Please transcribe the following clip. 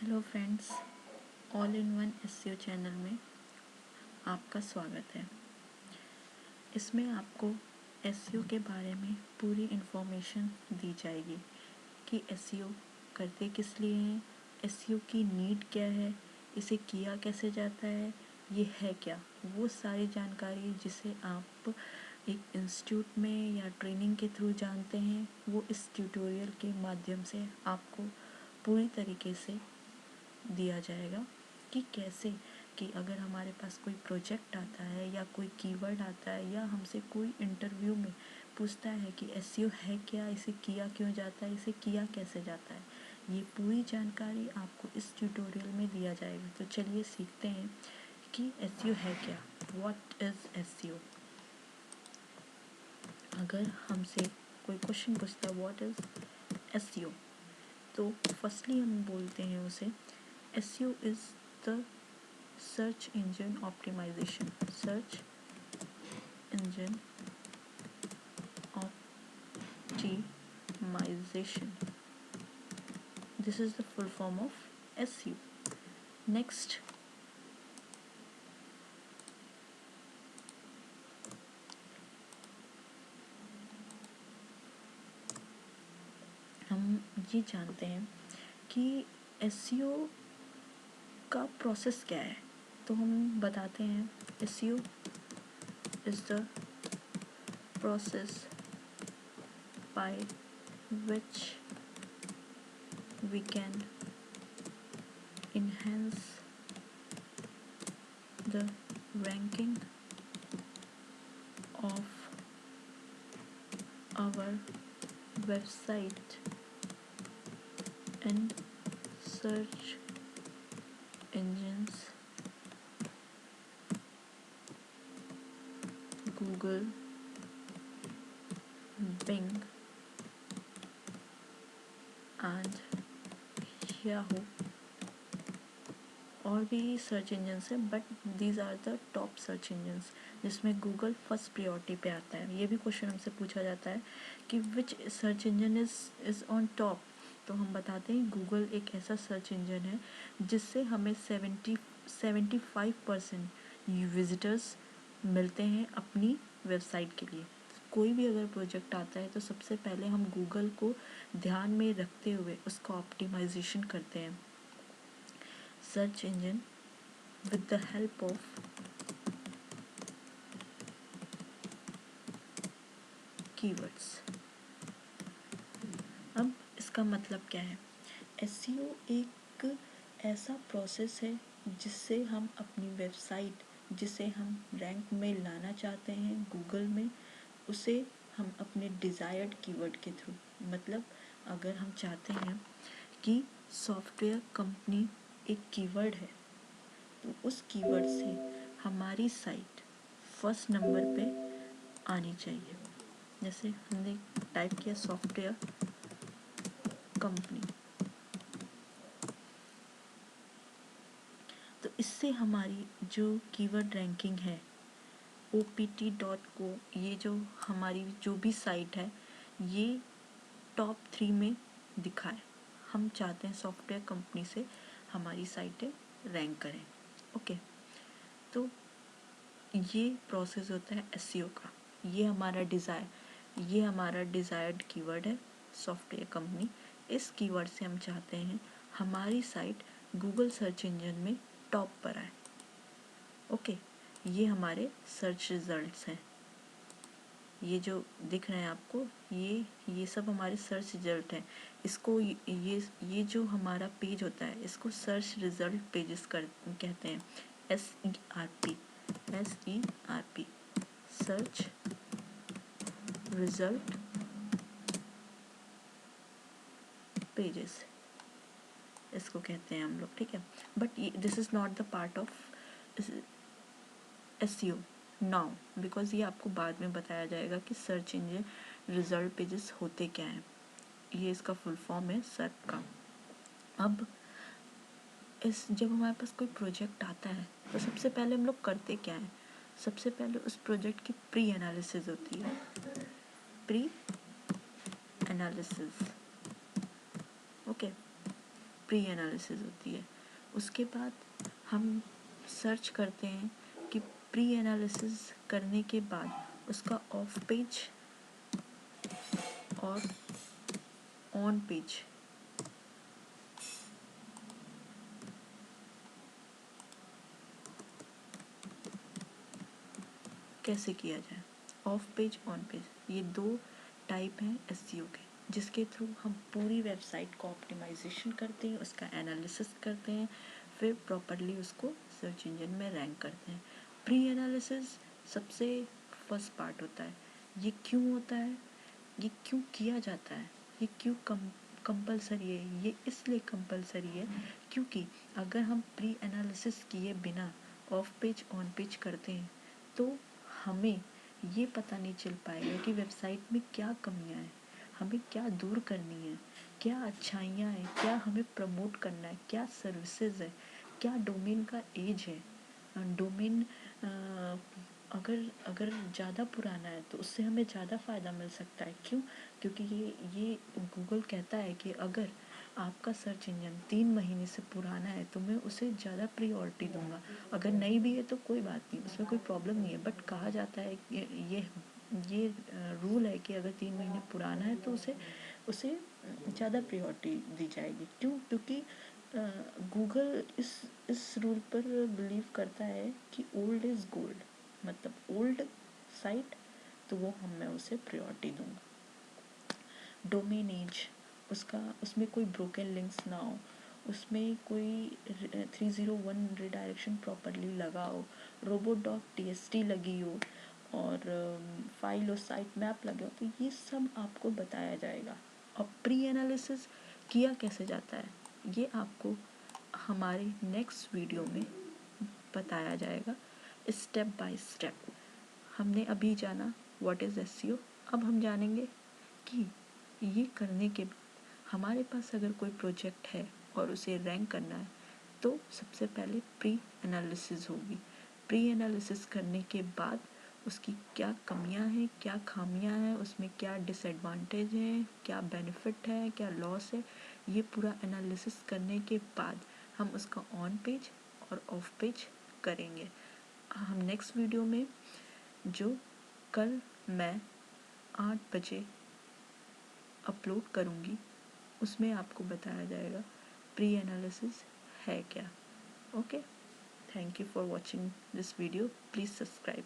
Hello friends, all in one SEO channel में आपका स्वागत है। इसमें आपको एसईओ के बारे में पूरी इन्फॉर्मेशन दी जाएगी कि एसईओ करते किस लिए हैं, एसईओ की नीड क्या है, इसे किया कैसे जाता है, ये है क्या, वो सारी जानकारी जिसे आप एक इंस्टीट्यूट में या ट्रेनिंग के थ्रू जानते हैं, वो इस ट्यूटोरियल के माध्यम से आपको पूरी तरीके से दिया जाएगा कि कैसे, कि अगर हमारे पास कोई प्रोजेक्ट आता है या कोई कीवर्ड आता है या हमसे कोई इंटरव्यू में पूछता है कि एसईओ है क्या, इसे किया क्यों जाता है, इसे किया कैसे जाता है, ये पूरी जानकारी आपको इस ट्यूटोरियल में दिया जाएगा। तो चलिए सीखते हैं कि एसईओ है क्या, व्हाट इज़ एसईओ। अगर हमसे कोई क्वेश्चन पूछता है व्हाट इज़ एसईओ, तो फर्स्टली हम बोलते हैं उसे SEO is the search engine optimization. Search engine optimization. This is the full form of SEO. Next, हम ये जानते हैं कि SEO का प्रोसेस क्या है। तो हम बताते हैं SEO is the process by which we can enhance the ranking of our website and search engines Google, Bing and Yahoo और भी सर्च इंजन्स हैं, but these are the top search engines, जिसमें गूगल फर्स्ट प्रायोरिटी पे आता है। ये भी question हमसे पूछा जाता है कि which search engine is on top. तो हम बताते हैं गूगल एक ऐसा सर्च इंजन है जिससे हमें 75% विजिटर्स मिलते हैं अपनी वेबसाइट के लिए। कोई भी अगर प्रोजेक्ट आता है तो सबसे पहले हम गूगल को ध्यान में रखते हुए उसका ऑप्टिमाइजेशन करते हैं। Search engine with the help of keywords। अब इसका मतलब क्या है? SEO एक ऐसा प्रोसेस है जिससे हम अपनी वेबसाइट, जिसे हम रैंक में लाना चाहते हैं गूगल में, उसे हम अपने डिज़ायर्ड कीवर्ड के थ्रू, मतलब अगर हम चाहते हैं कि सॉफ्टवेयर कंपनी एक कीवर्ड है तो उस कीवर्ड से हमारी साइट फर्स्ट नंबर पे आनी चाहिए। जैसे हमने टाइप किया सॉफ्टवेयर कंपनी, तो इससे हमारी जो कीवर्ड रैंकिंग है opt.co, ये जो हमारी जो भी साइट है ये टॉप 3 में दिखाए। हम चाहते हैं सॉफ्टवेयर कंपनी से हमारी साइटें रैंक करें। ओके, तो ये प्रोसेस होता है SEO का। ये हमारा डिज़ायर्ड कीवर्ड है सॉफ्टवेयर कंपनी। इस कीवर्ड से हम चाहते हैं हमारी साइट गूगल सर्च इंजन में टॉप पर आए। ओके, ये हमारे सर्च रिजल्ट्स हैं। ये जो दिख रहे हैं आपको, ये सब हमारे सर्च रिजल्ट हैं। इसको ये जो हमारा पेज होता है इसको सर्च रिजल्ट पेजेस कहते हैं। SERP सर्च रिजल्ट पेजेस इसको कहते हैं हम लोग, ठीक है। But this is not the part of SEO now, because ये आपको बाद में बताया जाएगा कि सर्च इंजन रिजल्ट पेजेस होते क्या हैं। ये इसका फुल फॉर्म है सर्प का। अब जब हमारे पास कोई प्रोजेक्ट आता है तो सबसे पहले हम लोग करते क्या हैं? सबसे पहले उस प्रोजेक्ट की प्री एनालिसिस होती है। Pre analysis, okay. Pre analysis होती है। उसके बाद हम सर्च करते हैं कि प्री एनालिसिस करने के बाद उसका ऑफ पेज और ऑन पेज कैसे किया जाए। ऑफ पेज, ऑन पेज, ये दो टाइप हैं एसईओ के, जिसके थ्रू हम पूरी वेबसाइट को ऑप्टिमाइजेशन करते हैं, उसका एनालिसिस करते हैं, फिर प्रॉपरली उसको सर्च इंजन में रैंक करते हैं। प्री एनालिसिस सबसे फर्स्ट पार्ट होता है। ये क्यों होता है, ये क्यों किया जाता है, ये क्यों कंपलसरी है? ये इसलिए कंपलसरी है क्योंकि अगर हम प्री एनालिसिस किए बिना ऑफ पेज ऑन पेज करते हैं तो हमें ये पता नहीं चल पाएगा कि वेबसाइट में क्या कमियां हैं, हमें क्या दूर करनी है, क्या अच्छाइयाँ हैं, क्या हमें प्रमोट करना है, क्या सर्विसेज है, क्या डोमेन का एज है। डोमेन अगर अगर ज़्यादा पुराना है तो उससे हमें ज़्यादा फ़ायदा मिल सकता है। क्यों? क्योंकि ये गूगल कहता है कि अगर आपका सर्च इंजन 3 महीने से पुराना है तो मैं उसे ज़्यादा प्रायोरिटी दूंगा। अगर नई भी है तो कोई बात नहीं, उसमें कोई प्रॉब्लम नहीं है, बट कहा जाता है ये रूल है कि अगर 3 महीने पुराना है तो उसे ज़्यादा प्रायोरिटी दी जाएगी। क्यों? क्योंकि गूगल इस रूल पर बिलीव करता है कि ओल्ड इज़ गोल्ड, मतलब ओल्ड साइट तो वो मैं उसे प्रायोरिटी दूंगा। डोमेन एज, उसमें कोई ब्रोकन लिंक्स ना हो, उसमें कोई 301 रिडायरेक्शन प्रॉपरली लगा हो, robot.txt लगी हो और फाइल और साइट मैप लगे हो, तो ये सब आपको बताया जाएगा। और प्री एनालिसिस किया कैसे जाता है ये आपको हमारे नेक्स्ट वीडियो में बताया जाएगा स्टेप बाय स्टेप। हमने अभी जाना व्हाट इज़ एसईओ, अब हम जानेंगे कि ये करने के बाद हमारे पास अगर कोई प्रोजेक्ट है और उसे रैंक करना है तो सबसे पहले प्री एनालिसिस होगी। प्री एनालिसिस करने के बाद उसकी क्या कमियां हैं, क्या खामियां हैं, उसमें क्या डिसएडवांटेज हैं, क्या बेनिफिट है, क्या लॉस है, ये पूरा एनालिसिस करने के बाद हम उसका ऑन पेज और ऑफ पेज करेंगे। हम नेक्स्ट वीडियो में जो कल मैं 8 बजे अपलोड करूँगी उसमें आपको बताया जाएगा प्री एनालिसिस है क्या। Okay, thank you for watching this video, please subscribe.